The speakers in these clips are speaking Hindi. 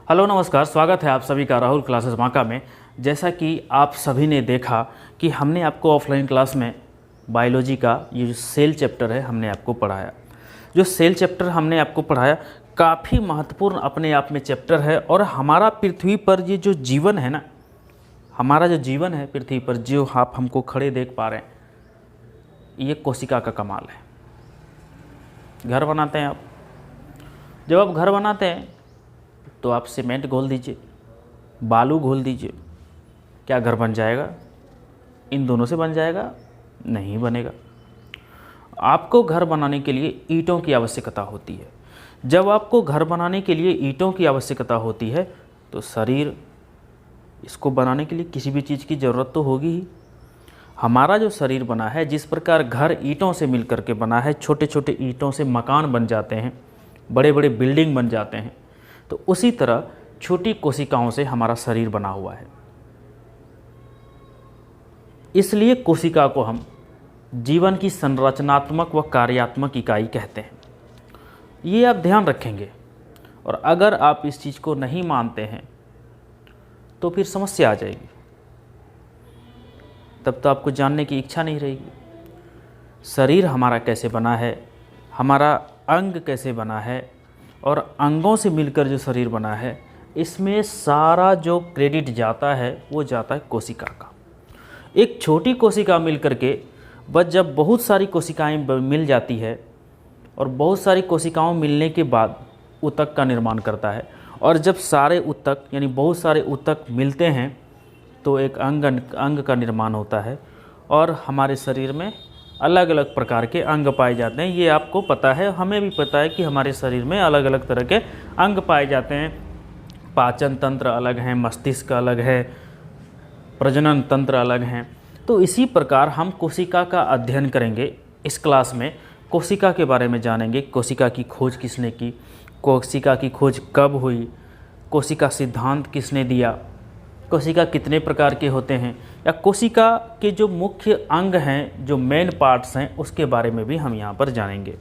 हेलो नमस्कार, स्वागत है आप सभी का राहुल क्लासेस बांका में। जैसा कि आप सभी ने देखा कि हमने आपको ऑफलाइन क्लास में बायोलॉजी का ये जो सेल चैप्टर है हमने आपको पढ़ाया। जो सेल चैप्टर हमने आपको पढ़ाया काफ़ी महत्वपूर्ण अपने आप में चैप्टर है। और हमारा पृथ्वी पर ये जो जीवन है ना, हमारा जो जीवन है पृथ्वी पर, जो आप हमको खड़े देख पा रहे हैं, ये कोशिका का कमाल है। घर बनाते हैं आप, जब आप घर बनाते हैं तो आप सीमेंट घोल दीजिए, बालू घोल दीजिए, क्या घर बन जाएगा? इन दोनों से बन जाएगा? नहीं बनेगा। आपको घर बनाने के लिए ईंटों की आवश्यकता होती है। जब आपको घर बनाने के लिए ईंटों की आवश्यकता होती है तो शरीर, इसको बनाने के लिए किसी भी चीज़ की ज़रूरत तो होगी ही। हमारा जो शरीर बना है, जिस प्रकार घर ईंटों से मिलकर के बना है, छोटे छोटे ईंटों से मकान बन जाते हैं, बड़े बड़े बिल्डिंग बन जाते हैं, तो उसी तरह छोटी कोशिकाओं से हमारा शरीर बना हुआ है। इसलिए कोशिका को हम जीवन की संरचनात्मक व कार्यात्मक इकाई कहते हैं। ये आप ध्यान रखेंगे, और अगर आप इस चीज़ को नहीं मानते हैं तो फिर समस्या आ जाएगी। तब तो आपको जानने की इच्छा नहीं रहेगी। शरीर हमारा कैसे बना है, हमारा अंग कैसे बना है, और अंगों से मिलकर जो शरीर बना है, इसमें सारा जो क्रेडिट जाता है वो जाता है कोशिका का। एक छोटी कोशिका मिलकर के बस जब बहुत सारी कोशिकाएं मिल जाती है, और बहुत सारी कोशिकाओं मिलने के बाद ऊतक का निर्माण करता है, और जब सारे ऊतक यानी बहुत सारे ऊतक मिलते हैं तो एक अंग का निर्माण होता है। और हमारे शरीर में अलग अलग प्रकार के अंग पाए जाते हैं। ये आपको पता है, हमें भी पता है कि हमारे शरीर में अलग अलग तरह के अंग पाए जाते हैं। पाचन तंत्र अलग है, मस्तिष्क अलग है, प्रजनन तंत्र अलग हैं। तो इसी प्रकार हम कोशिका का अध्ययन करेंगे इस क्लास में। कोशिका के बारे में जानेंगे, कोशिका की खोज किसने की, कोशिका की खोज कब हुई, कोशिका सिद्धांत किसने दिया, कोशिका कितने प्रकार के होते हैं, या कोशिका के जो मुख्य अंग हैं, जो मेन पार्ट्स हैं, उसके बारे में भी हम यहाँ पर जानेंगे।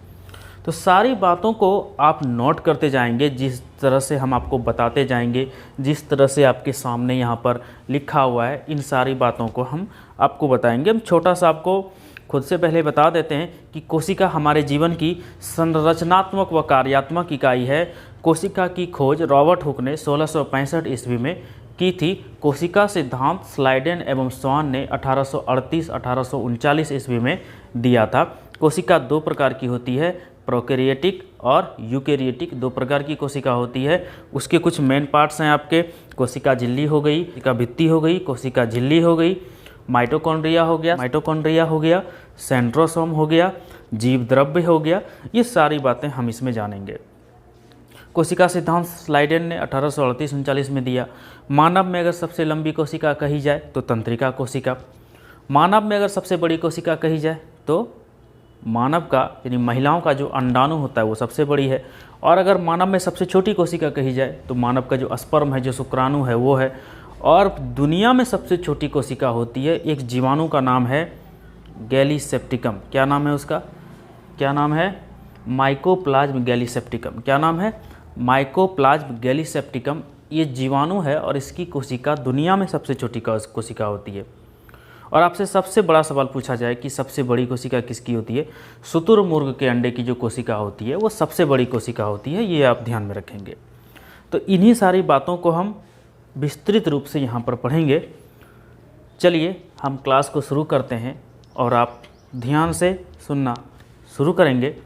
तो सारी बातों को आप नोट करते जाएंगे, जिस तरह से हम आपको बताते जाएंगे, जिस तरह से आपके सामने यहाँ पर लिखा हुआ है, इन सारी बातों को हम आपको बताएंगे। हम छोटा सा आपको खुद से पहले बता देते हैं कि कोशिका हमारे जीवन की संरचनात्मक व कार्यात्मक इकाई है। कोशिका की खोज रॉबर्ट हुक ने 1665 ईस्वी में की थी। कोशिका सिद्धांत स्लाइडेन एवं स्वान ने 1838-1839 ईस्वी में दिया था। कोशिका दो प्रकार की होती है, प्रोकैरियोटिक और यूकैरियोटिक, दो प्रकार की कोशिका होती है। उसके कुछ मेन पार्ट्स हैं आपके, कोशिका झिल्ली हो गई, कोशिका भित्ति हो गई, कोशिका झिल्ली हो गई, माइटोकॉन्ड्रिया हो गया, सेंट्रोसोम हो गया, जीव द्रव्य हो गया। ये सारी बातें हम इसमें जानेंगे। कोशिका सिद्धांत स्लाइडेन ने 1838-39 में दिया। मानव में अगर सबसे लंबी कोशिका कही जाए तो तंत्रिका कोशिका, मानव में अगर सबसे बड़ी कोशिका कही जाए तो मानव का यानी महिलाओं का जो अंडाणु होता है वो सबसे बड़ी है। और अगर मानव में सबसे छोटी कोशिका कही जाए तो मानव का जो स्पर्म है, जो शुक्राणु है, वो है। और दुनिया में सबसे छोटी कोशिका होती है एक जीवाणु का नाम है गैलीसेप्टिकम। क्या नाम है उसका? क्या नाम है? Mycoplasma gallisepticum. क्या नाम है? Mycoplasma gallisepticum. ये जीवाणु है और इसकी कोशिका दुनिया में सबसे छोटी कोशिका होती है। और आपसे सबसे बड़ा सवाल पूछा जाए कि सबसे बड़ी कोशिका किसकी होती है, शुतुरमुर्ग के अंडे की जो कोशिका होती है वो सबसे बड़ी कोशिका होती है। ये आप ध्यान में रखेंगे। तो इन्हीं सारी बातों को हम विस्तृत रूप से यहाँ पर पढ़ेंगे। चलिए हम क्लास को शुरू करते हैं, और आप ध्यान से सुनना शुरू करेंगे।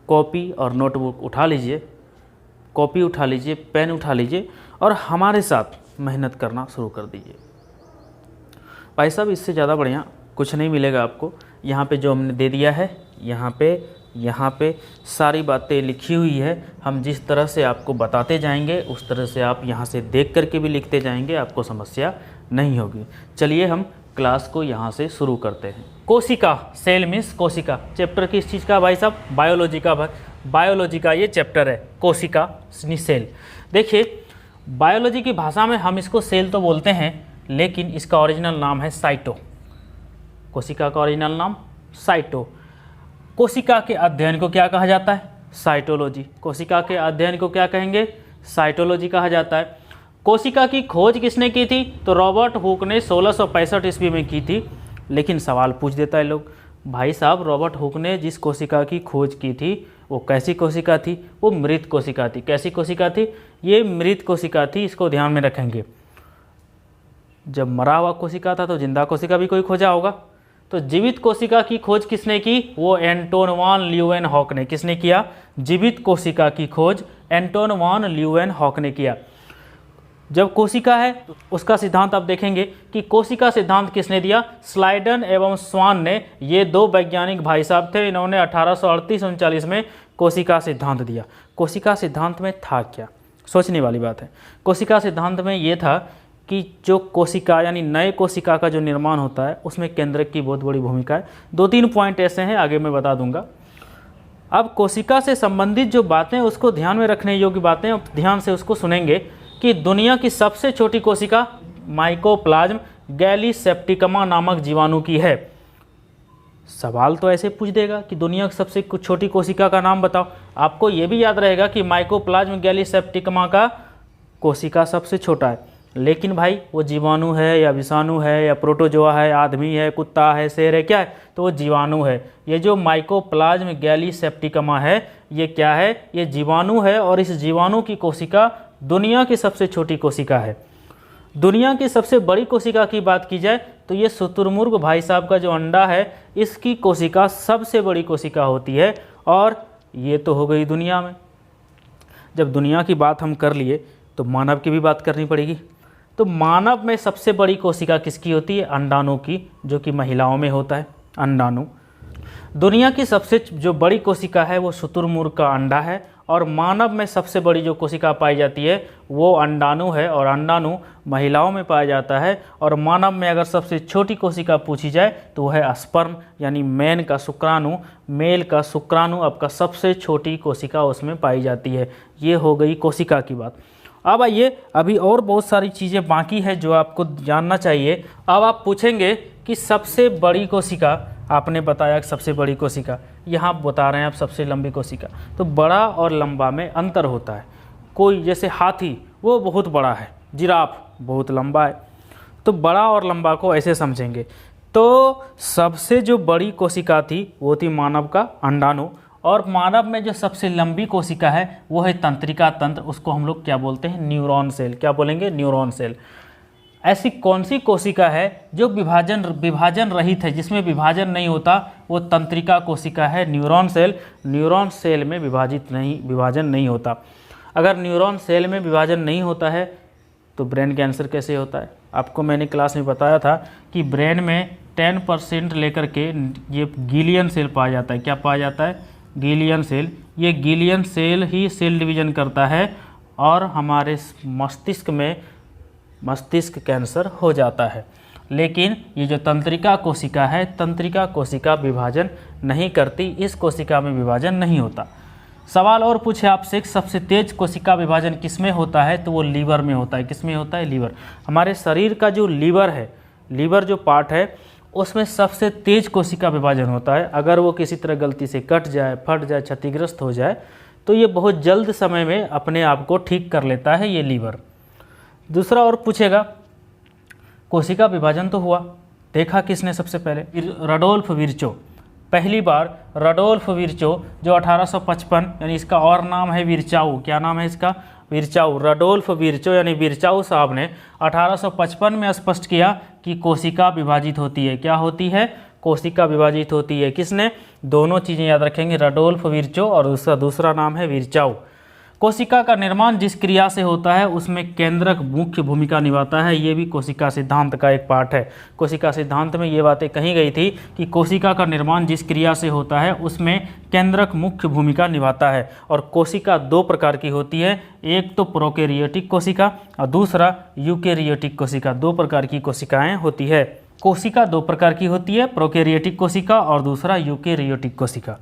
कॉपी और नोटबुक उठा लीजिए, कॉपी उठा लीजिए, पेन उठा लीजिए, और हमारे साथ मेहनत करना शुरू कर दीजिए। भाई साहब, इससे ज़्यादा बढ़िया कुछ नहीं मिलेगा आपको। यहाँ पे जो हमने दे दिया है, यहाँ पे सारी बातें लिखी हुई है। हम जिस तरह से आपको बताते जाएंगे उस तरह से आप यहाँ से देख करके भी लिखते जाएंगे, आपको समस्या नहीं होगी। चलिए हम क्लास को यहाँ से शुरू करते हैं। कोशिका, सेल मीन्स कोशिका। चैप्टर किस चीज़ का भाई साहब? बायोलॉजी का। बायोलॉजी का ये चैप्टर है, कोशिका सेल। देखिए, बायोलॉजी की भाषा में हम इसको सेल तो बोलते हैं, लेकिन इसका ओरिजिनल नाम है साइटो। कोशिका का ओरिजिनल नाम साइटो। कोशिका के अध्ययन को क्या कहा जाता है? साइटोलॉजी। कोशिका के अध्ययन को क्या कहेंगे? साइटोलॉजी कहा जाता है। कोशिका की खोज किसने की थी? तो रॉबर्ट हुक ने 1665 ईस्वी में की थी। लेकिन सवाल पूछ देता है लोग, भाई साहब रॉबर्ट हुक ने जिस कोशिका की खोज की थी वो कैसी कोशिका थी? वो मृत कोशिका थी। कैसी कोशिका थी? ये मृत कोशिका थी, इसको ध्यान में रखेंगे। जब मरा हुआ कोशिका था तो जिंदा कोशिका भी कोई खोजा होगा। तो जीवित कोशिका की खोज किसने की? वो एंटोन वान ल्यूवेनहॉक ने। किसने किया? जीवित कोशिका की खोज एंटोन वान ल्यूवेनहॉक ने किया। जब कोशिका है तो उसका सिद्धांत आप देखेंगे कि कोशिका सिद्धांत किसने दिया? स्लाइडन एवं स्वान ने। ये दो वैज्ञानिक भाई साहब थे, इन्होंने 1838-39 में कोशिका सिद्धांत दिया। कोशिका सिद्धांत में था क्या? सोचने वाली बात है। कोशिका सिद्धांत में ये था कि जो कोशिका यानी नए कोशिका का जो निर्माण होता है उसमें केंद्रक की बहुत बड़ी भूमिका है। 2-3 पॉइंट ऐसे हैं, आगे मैं बता दूंगा। अब कोशिका से संबंधित जो बातें उसको ध्यान में रखने योग्य बातें, ध्यान से उसको सुनेंगे कि दुनिया की सबसे छोटी कोशिका माइकोप्लाज्म गैलीसेप्टिकमा नामक जीवाणु की है। सवाल तो ऐसे पूछ देगा कि दुनिया की सबसे छोटी कोशिका का नाम बताओ। आपको ये भी याद रहेगा कि माइकोप्लाज्म गैलीसेप्टिकमा का कोशिका सबसे छोटा है, लेकिन भाई वो जीवाणु है या विषाणु है या प्रोटोजोआ है, आदमी है, कुत्ता है, शेर है, क्या है? तो वो जीवाणु है। ये जो माइकोप्लाज्म गैलीसेप्टिकमा है ये क्या है? ये जीवाणु है। और इस जीवाणु की कोशिका दुनिया की सबसे छोटी कोशिका है। दुनिया की सबसे बड़ी कोशिका की बात की जाए तो ये शुतुरमुर्ग भाई साहब का जो अंडा है इसकी कोशिका सबसे बड़ी कोशिका होती है। और ये तो हो गई दुनिया में। जब दुनिया की बात हम कर लिए तो मानव की भी बात करनी पड़ेगी। तो मानव में सबसे बड़ी कोशिका किसकी होती है? अंडाणु की, जो कि महिलाओं में होता है अंडाणु। दुनिया की सबसे जो बड़ी कोशिका है वो शुतुरमुर्ग का अंडा है। और मानव में सबसे बड़ी जो कोशिका पाई जाती है वो अंडाणु है, और अंडाणु महिलाओं में पाया जाता है। और मानव में अगर सबसे छोटी कोशिका पूछी जाए तो वह है स्पर्म यानी मेन का शुक्राणु। मेल का शुक्राणु आपका सबसे छोटी कोशिका उसमें पाई जाती है। ये हो गई कोशिका की बात। अब आइए, अभी और बहुत सारी चीज़ें बाकी है जो आपको जानना चाहिए। अब आप पूछेंगे कि सबसे बड़ी कोशिका, आपने बताया कि सबसे बड़ी कोशिका, यहाँ बता रहे हैं आप सबसे लंबी कोशिका। तो बड़ा और लंबा में अंतर होता है। कोई जैसे हाथी वो बहुत बड़ा है, जिराफ बहुत लंबा है। तो बड़ा और लंबा को ऐसे समझेंगे। तो सबसे जो बड़ी कोशिका थी वो थी मानव का अंडाणु। और मानव में जो सबसे लंबी कोशिका है वो है तंत्रिका तंत्र। उसको हम लोग क्या बोलते हैं? Neuron cell. क्या बोलेंगे? Neuron cell. ऐसी कौन सी कोशिका है जो विभाजन रहित है, जिसमें विभाजन नहीं होता? वो तंत्रिका कोशिका है, न्यूरॉन सेल। न्यूरॉन सेल में विभाजन नहीं होता। अगर न्यूरॉन सेल में विभाजन नहीं होता है तो ब्रेन कैंसर कैसे होता है? आपको मैंने क्लास में बताया था कि ब्रेन में 10% लेकर के ये गीलियन सेल पाया जाता है। क्या पाया जाता है? गीलियन सेल। ये गीलियन सेल ही सेल डिवीजन करता है और हमारे मस्तिष्क में मस्तिष्क कैंसर हो जाता है। लेकिन ये जो तंत्रिका कोशिका है, तंत्रिका कोशिका विभाजन नहीं करती, इस कोशिका में विभाजन नहीं होता। सवाल और पूछे आपसे, सबसे तेज कोशिका विभाजन किसमें होता है? तो वो लीवर में होता है। किसमें होता है? लीवर। हमारे शरीर का जो लीवर है, लीवर जो पार्ट है उसमें सबसे तेज कोशिका विभाजन होता है। अगर वो किसी तरह गलती से कट जाए, फट जाए, क्षतिग्रस्त हो जाए तो ये बहुत जल्द समय में अपने आप को ठीक कर लेता है ये लीवर। दूसरा और पूछेगा, कोशिका विभाजन तो हुआ, देखा किसने सबसे पहले? Rudolf Virchow. पहली बार रडोल्फ विर्चो जो 1855, यानी इसका और नाम है विर्चाऊ। क्या नाम है इसका? विर्चाऊ। रडोल्फ विर्चो यानी विर्चाऊ साहब ने 1855 में स्पष्ट किया कि कोशिका विभाजित होती है। क्या होती है? कोशिका विभाजित होती है। किसने? दोनों चीज़ें याद रखेंगे, रडोल्फ विर्चो और उसका दूसरा नाम है विर्चाऊ। कोशिका का निर्माण जिस क्रिया से होता है उसमें केंद्रक मुख्य भूमिका निभाता है। ये भी कोशिका सिद्धांत का एक पार्ट है। कोशिका सिद्धांत में ये बातें कही गई थी कि कोशिका का निर्माण जिस क्रिया से होता है उसमें केंद्रक मुख्य भूमिका निभाता है। और कोशिका दो प्रकार की होती है, एक तो प्रोकैरियोटिक कोशिका और दूसरा यूकैरियोटिक कोशिका। दो प्रकार की कोशिकाएँ होती है। कोशिका दो प्रकार की होती है, प्रोकैरियोटिक कोशिका और दूसरा यूकैरियोटिक कोशिका।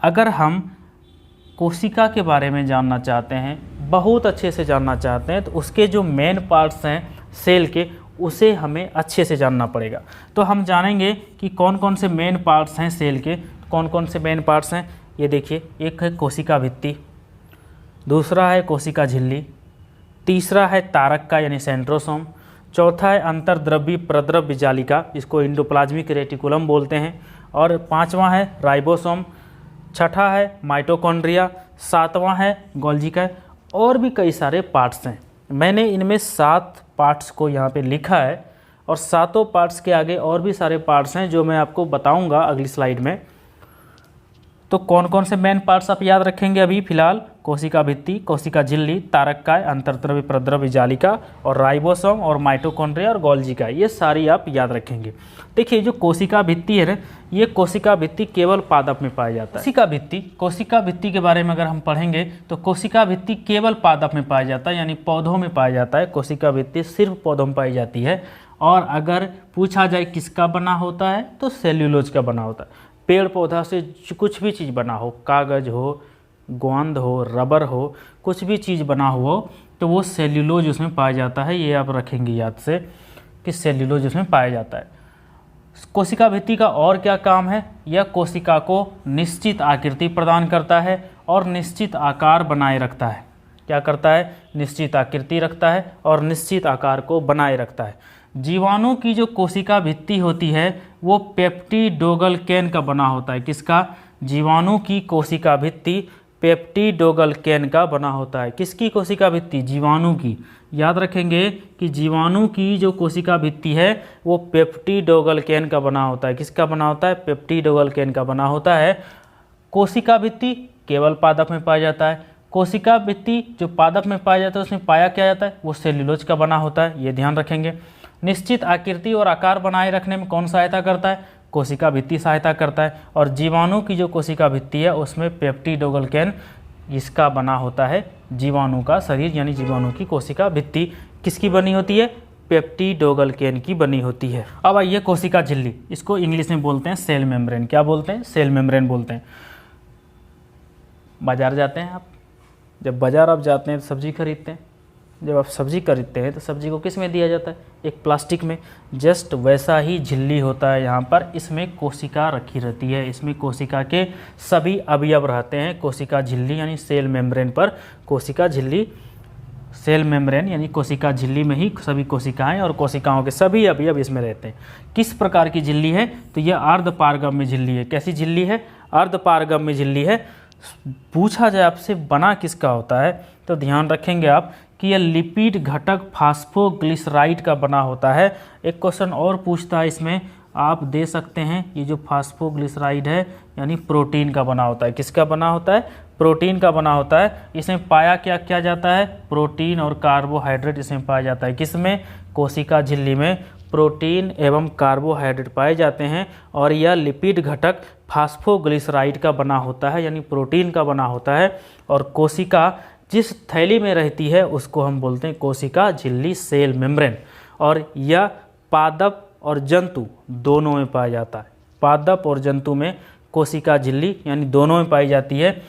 अगर हम कोशिका के बारे में जानना चाहते हैं, बहुत अच्छे से जानना चाहते हैं, तो उसके जो मेन पार्ट्स हैं सेल के, उसे हमें अच्छे से जानना पड़ेगा। तो हम जानेंगे कि कौन कौन से मेन पार्ट्स हैं सेल के। कौन कौन से मेन पार्ट्स हैं ये देखिए। एक है कोशिका भित्ति, दूसरा है कोशिका झिल्ली, तीसरा है तारक का यानी सेंट्रोसोम, चौथा है अंतर्द्रव्यी प्रद्रव्य जालिका, इसको इंडोप्लाज्मिक रेटिकुलम बोलते हैं, और पांचवा है राइबोसोम, छठा है माइटोकॉन्ड्रिया, सातवां है गोल्गी का, और भी कई सारे पार्ट्स हैं। मैंने इनमें 7 पार्ट्स को यहाँ पे लिखा है और 7 पार्ट्स के आगे और भी सारे पार्ट्स हैं जो मैं आपको बताऊंगा अगली स्लाइड में। तो कौन कौन से मेन पार्ट्स आप याद रखेंगे अभी फ़िलहाल? कोशिका भित्ति, कोशिका झिल्ली, तारककाय, अंतर्द्रव्य प्रद्रव्य जालिका और राइबोसोम और माइटोकॉन्ड्रिया और गोल्गी का, ये सारी आप याद रखेंगे। देखिए जो कोशिका भित्ति है ना, ये कोशिका भित्ति केवल पादप में पाया जाता है। कोशिका भित्ति के बारे में अगर हम पढ़ेंगे तो कोशिका भित्ति केवल पादप में पाया जाता है, यानी पौधों में पाया जाता है। कोशिका भित्ति सिर्फ पौधों में पाई जाती है। और अगर पूछा जाए किसका बना होता है तो सेल्यूलोज का बना होता है। पेड़ पौधा से कुछ भी चीज़ बना हो, कागज़ हो, गोंद हो, रबर हो, कुछ भी चीज़ बना हो तो वो सेल्यूलोज उसमें पाया जाता है। ये आप रखेंगे याद से कि सेल्यूलोज उसमें पाया जाता है। कोशिका भित्ति का और क्या काम है? यह कोशिका को निश्चित आकृति प्रदान करता है और निश्चित आकार बनाए रखता है। क्या करता है? निश्चित आकृति रखता है और निश्चित आकार को बनाए रखता है। जीवाणु की जो कोशिका भित्ति होती है वो पेप्टिडोग्लैकन का बना होता है। किसका? जीवाणु की कोशिका भित्ति पेप्टिडोग्लैकन का बना होता है। किसकी कोशिका भित्ति? जीवाणु की। याद रखेंगे कि जीवाणु की जो कोशिका भित्ति है वो पेप्टिडोग्लैकन का बना होता है। किसका बना होता है? पेप्टिडोग्लैकन का बना होता है। कोशिका भित्ति केवल पादप में पाया जाता है। कोशिका भित्ति जो पादप में पाया जाता है उसमें पाया क्या जाता है? वो सेल्यूलोज का बना होता है। ये ध्यान रखेंगे। निश्चित आकृति और आकार बनाए रखने में कौन सहायता करता है? कोशिका भित्ति सहायता करता है। और जीवाणु की जो कोशिका भित्ति है उसमें पेप्टिडोग्लैकन इसका बना होता है। जीवाणु का शरीर यानी जीवाणु की कोशिका भित्ति किसकी बनी होती है? पेप्टिडोग्लैकन की बनी होती है। अब आइए कोशिका झिल्ली, इसको इंग्लिश में बोलते हैं सेल मेम्ब्रेन। क्या बोलते हैं? सेल मेम्ब्रेन बोलते हैं। बाजार जाते हैं आप, जब बाजार आप जाते हैं तो सब्जी खरीदते हैं। जब आप सब्जी खरीदते हैं तो सब्जी को किस में दिया जाता है? एक प्लास्टिक में। जस्ट वैसा ही झिल्ली होता है यहाँ पर। इसमें कोशिका रखी रहती है, इसमें कोशिका के सभी अवयव रहते हैं। कोशिका झिल्ली यानी सेल मेम्ब्रेन पर कोशिका झिल्ली, सेल मेम्ब्रेन यानी कोशिका झिल्ली में ही सभी कोशिकाएं और कोशिकाओं के सभी अवयव इसमें रहते हैं। किस प्रकार की झिल्ली है? तो यह अर्धपारगम्य झिल्ली है। कैसी झिल्ली है? अर्धपारगम्य झिल्ली है। पूछा जाए आपसे बना किसका होता है तो ध्यान रखेंगे आप कि यह लिपिड घटक फास्फोग्लिसराइड का बना होता है। एक क्वेश्चन और पूछता है इसमें, आप दे सकते हैं, ये जो फास्फोग्लिसराइड है यानी प्रोटीन का बना होता है। किसका बना होता है? प्रोटीन का बना होता है। इसमें पाया क्या क्या जाता है? प्रोटीन और कार्बोहाइड्रेट इसमें पाया जाता है। किसमें? कोशिका झिल्ली में प्रोटीन एवं कार्बोहाइड्रेट पाए जाते हैं। और यह लिपिड घटक फास्फोग्लिसराइड का बना होता है यानी प्रोटीन का बना होता है। और कोशिका जिस थैली में रहती है उसको हम बोलते हैं कोशिका झिल्ली, सेल मेम्ब्रेन। और यह पादप और जंतु दोनों में पाया जाता है। पादप और जंतु में कोशिका झिल्ली यानी दोनों में पाई जाती है।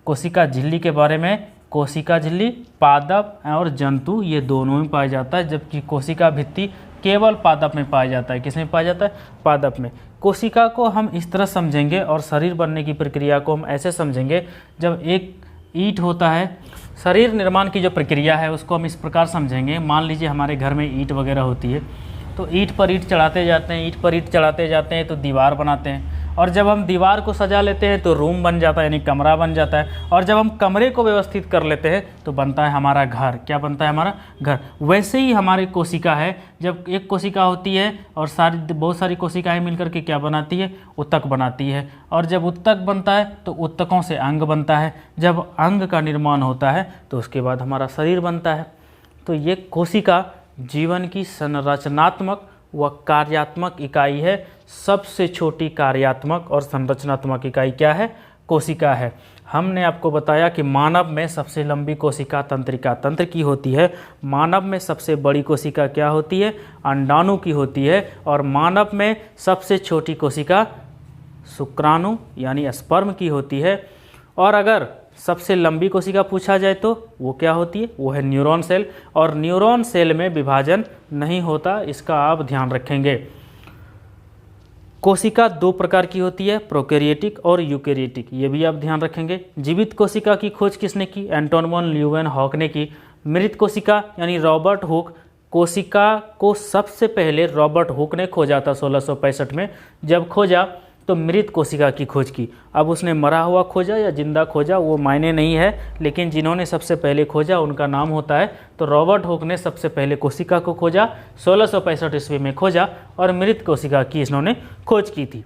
कोशिका झिल्ली के बारे में, कोशिका झिल्ली पादप और जंतु ये दोनों में पाया जाता है, जबकि कोशिका भित्ति केवल पादप में पाया जाता है। किसमें पाया जाता है? पादप में। कोशिका को हम इस तरह समझेंगे और शरीर बनने की प्रक्रिया को हम ऐसे समझेंगे, जब एक ईंट होता है, शरीर निर्माण की जो प्रक्रिया है उसको हम इस प्रकार समझेंगे। मान लीजिए हमारे घर में ईंट वगैरह होती है, तो ईंट पर ईंट चढ़ाते जाते हैं, ईंट पर ईंट चढ़ाते जाते हैं तो दीवार बनाते हैं। और जब हम दीवार को सजा लेते हैं तो रूम बन जाता है यानी कमरा बन जाता है। और जब हम कमरे को व्यवस्थित कर लेते हैं तो बनता है हमारा घर। क्या बनता है? हमारा घर। वैसे ही हमारी कोशिका है। जब एक कोशिका होती है और बहुत सारी कोशिकाएं मिलकर के क्या बनाती है? ऊतक बनाती है। और जब ऊतक बनता है तो ऊतकों से अंग बनता है। जब अंग का निर्माण होता है तो उसके बाद हमारा शरीर बनता है। तो ये कोशिका जीवन की संरचनात्मक व कार्यात्मक इकाई है। सबसे छोटी कार्यात्मक और संरचनात्मक इकाई क्या है? कोशिका है। हमने आपको बताया कि मानव में सबसे लंबी कोशिका तंत्रिका तंत्र की होती है। मानव में सबसे बड़ी कोशिका क्या होती है? अंडाणु की होती है। और मानव में सबसे छोटी कोशिका शुक्राणु यानी स्पर्म की होती है। और अगर सबसे लंबी कोशिका पूछा जाए तो वो क्या होती है? वो है न्यूरॉन सेल। और न्यूरॉन सेल में विभाजन नहीं होता, इसका आप ध्यान रखेंगे। कोशिका दो प्रकार की होती है, प्रोकैरियोटिक और यूकैरियोटिक, ये भी आप ध्यान रखेंगे। जीवित कोशिका की खोज किसने की? एंटोन वॉन ल्यूवेनहॉक ने की। मृत कोशिका यानी रॉबर्ट हुक, कोशिका को सबसे पहले रॉबर्ट हुक ने खोजा था 1665 में। जब खोजा तो मृत कोशिका की खोज की। अब उसने मरा हुआ खोजा या जिंदा खोजा वो मायने नहीं है, लेकिन जिन्होंने सबसे पहले खोजा उनका नाम होता है। तो रॉबर्ट हुक ने सबसे पहले कोशिका को खोजा, 1665 ईस्वी में खोजा और मृत कोशिका की इन्होंने खोज की थी।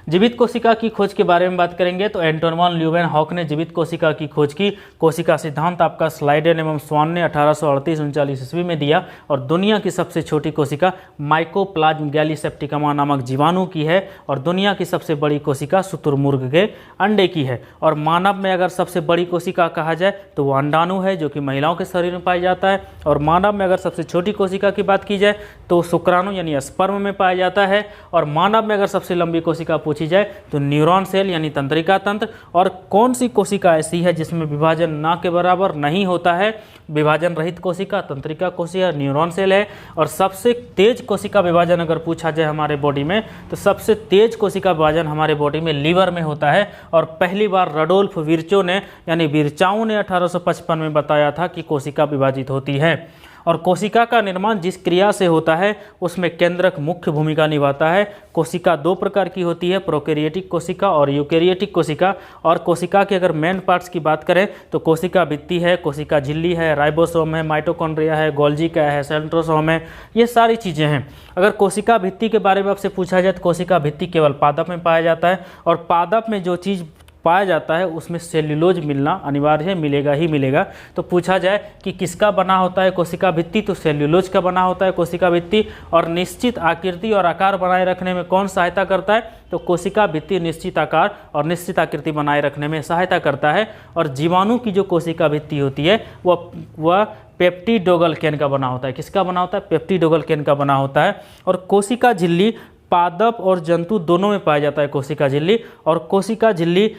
जीवित कोशिका की खोज के बारे में बात करेंगे तो एंटोन वॉन ल्यूवेनहॉक ने जीवित कोशिका की खोज की। कोशिका सिद्धांत आपका स्लाइडेन एवं स्वान ने 1838-39 ईस्वी में दिया और दुनिया की सबसे छोटी कोशिका माइकोप्लाज्म गैलीसेप्टिकमा नामक जीवाणु की है और दुनिया की सबसे बड़ी कोशिका शुतुरमुर्ग के अंडे की है। और मानव में अगर सबसे बड़ी कोशिका कहा जाए तो वो अंडाणु है जो कि महिलाओं के शरीर में पाया जाता है। और मानव में अगर सबसे छोटी कोशिका की बात की जाए तो शुक्राणु यानी स्पर्म में पाया जाता है। और मानव में अगर सबसे लंबी कोशिका पूछी जाए तो न्यूरॉन सेल यानी तंत्रिका तंत्र। और कौन सी कोशिका ऐसी है जिसमें विभाजन ना के बराबर नहीं होता है? विभाजन रहित कोशिका, तंत्रिका कोशिका, न्यूरॉन सेल है। और सबसे तेज कोशिका विभाजन अगर पूछा जाए हमारे बॉडी में तो सबसे तेज कोशिका विभाजन हमारे बॉडी में लीवर में होता है। और पहली बार रडोल्फ विर्चो ने यानी विर्चाऊ ने 1855 में बताया था कि कोशिका विभाजित होती है। और कोशिका का निर्माण जिस क्रिया से होता है उसमें केंद्रक मुख्य भूमिका निभाता है। कोशिका दो प्रकार की होती है, प्रोकैरियोटिक कोशिका और यूकैरियोटिक कोशिका। और कोशिका के अगर मेन पार्ट्स की बात करें तो कोशिका भित्ति है, कोशिका झिल्ली है, राइबोसोम है, माइटोकॉन्ड्रिया है, गोल्जी है, सेंट्रोसोम है, ये सारी चीज़ें हैं। अगर कोशिका भित्ति के बारे में आपसे पूछा जाए तो कोशिका भित्ति केवल पादप में पाया जाता है और पादप में जो चीज़ पाया जाता है उसमें सेल्यूलोज मिलना अनिवार्य है, मिलेगा ही मिलेगा। तो पूछा जाए कि किसका बना होता है कोशिका भित्ति तो सेल्यूलोज का बना होता है कोशिका भित्ति। और निश्चित आकृति और आकार बनाए रखने में कौन सहायता करता है? तो कोशिका भित्ति निश्चित आकार और निश्चित आकृति बनाए रखने में सहायता करता है। और जीवाणु की जो कोशिका भित्ति होती है वह पेप्टिडोग्लाइकन का बना होता है। किसका बना होता है? पेप्टिडोग्लाइकन का बना होता है। और कोशिका झिल्ली पादप और जंतु दोनों में पाया जाता है कोशिका झिल्ली। और कोशिका झिल्ली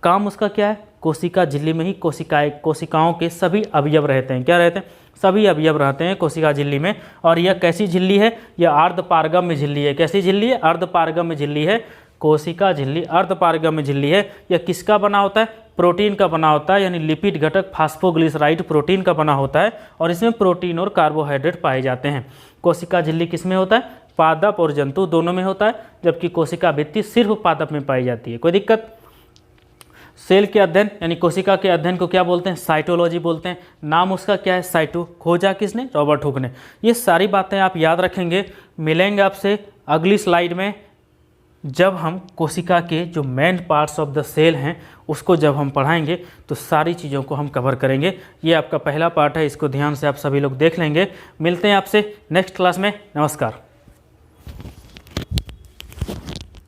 काम उसका क्या है? कोशिका झिल्ली में ही कोशिकाओं के सभी अवयव रहते हैं। क्या रहते हैं? सभी अवयव रहते हैं कोशिका झिल्ली में। और यह कैसी झिल्ली है? यह अर्धपारगम्य झिल्ली है। कैसी झिल्ली है? अर्धपारगम्य झिल्ली है। कोशिका झिल्ली अर्धपारगम्य झिल्ली है। यह किसका बना होता है? प्रोटीन का बना होता है, यानी लिपिड घटक फास्फोग्लिसराइड प्रोटीन का बना होता है। और इसमें प्रोटीन और कार्बोहाइड्रेट पाए जाते हैं। कोशिका झिल्ली किस में होता है? पादप और जंतु दोनों में होता है, जबकि कोशिका भित्ति सिर्फ पादप में पाई जाती है। कोई दिक्कत? सेल के अध्ययन यानी कोशिका के अध्ययन को क्या बोलते हैं? साइटोलॉजी बोलते हैं। नाम उसका क्या है? साइटो। खोजा किसने? रॉबर्ट हुक ने। ये सारी बातें आप याद रखेंगे। मिलेंगे आपसे अगली स्लाइड में जब हम कोशिका के जो main parts of the cell हैं उसको जब हम पढ़ाएंगे तो सारी चीज़ों को हम कवर करेंगे। ये आपका पहला पार्ट है, इसको ध्यान से आप सभी लोग देख लेंगे। मिलते हैं आपसे नेक्स्ट क्लास में। नमस्कार।